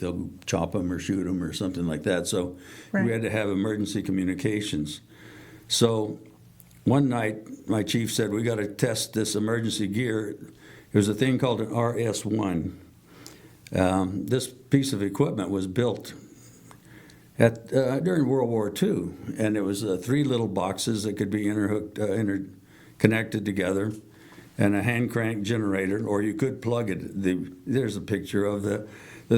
they'll chop them or shoot them or something like that. So we had to have emergency communications. So one night, my chief said, we got to test this emergency gear. It was a thing called an RS-1. This piece of equipment was built during World War II, and it was 3 little boxes that could be interconnected together, and a hand crank generator, or you could plug it. There's a picture of the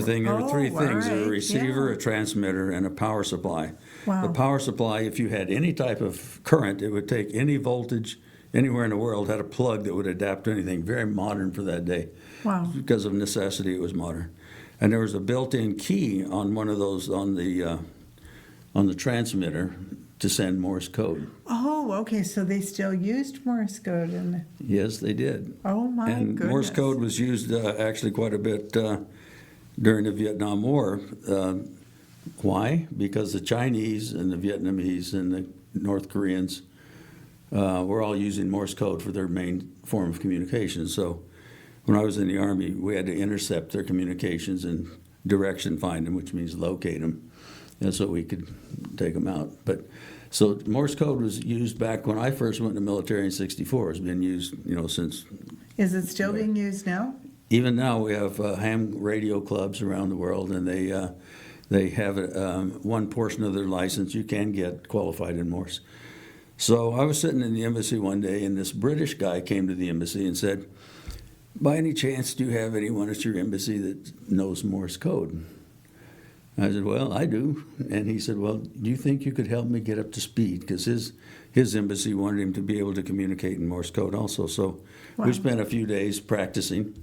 thing. There were 3 things: a receiver, a transmitter, and a power supply. Wow. The power supply, if you had any type of current, it would take any voltage anywhere in the world, had a plug that would adapt to anything. Very modern for that day. Wow. Because of necessity, it was modern. And there was a built-in key on one of those on the transmitter to send Morse code. Oh, okay. So they still used Morse code Yes, they did. Oh my and goodness. Morse code was used actually quite a bit during the Vietnam War. Why? Because the Chinese and the Vietnamese and the North Koreans were all using Morse code for their main form of communication. So when I was in the Army, we had to intercept their communications and direction find them, which means locate them, and so we could take them out. But so Morse code was used back when I first went in the military in '64. It's been used, since. Is it still being used now? Even now, we have ham radio clubs around the world, and they have one portion of their license you can get qualified in Morse. So I was sitting in the embassy one day, and this British guy came to the embassy and said, by any chance, do you have anyone at your embassy that knows Morse code? I said, well, I do. And he said, well, do you think you could help me get up to speed? Because his embassy wanted him to be able to communicate in Morse code also. So we spent a few days practicing.